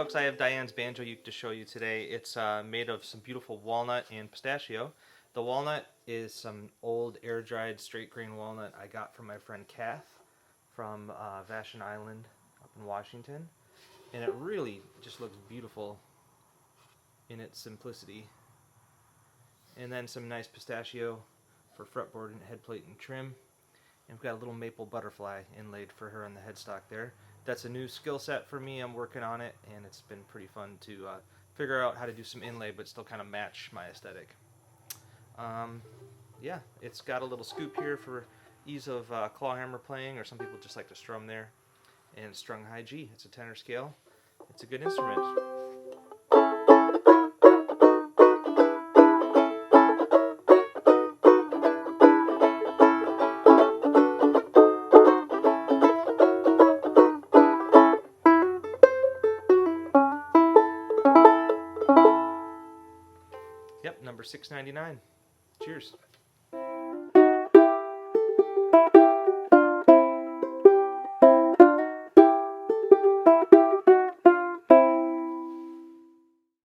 folks, I have Diane's Banjo Uke to show you today. It's made of some beautiful walnut and pistachio. The walnut is some old air-dried straight grain walnut I got from my friend Kath from Vashon Island up in Washington. And it really just looks beautiful in its simplicity. And then some nice pistachio for fretboard and headplate and trim. And we've got a little maple butterfly inlaid for her on the headstock there. That's a new skill set for me. I'm working on it, and it's been pretty fun to figure out how to do some inlay but still kind of match my aesthetic. Yeah, it's got a little scoop here for ease of claw hammer playing, or some people just like to strum there. And it's strung high G. It's a tenor scale. It's a good instrument. Yep, number 699. Cheers.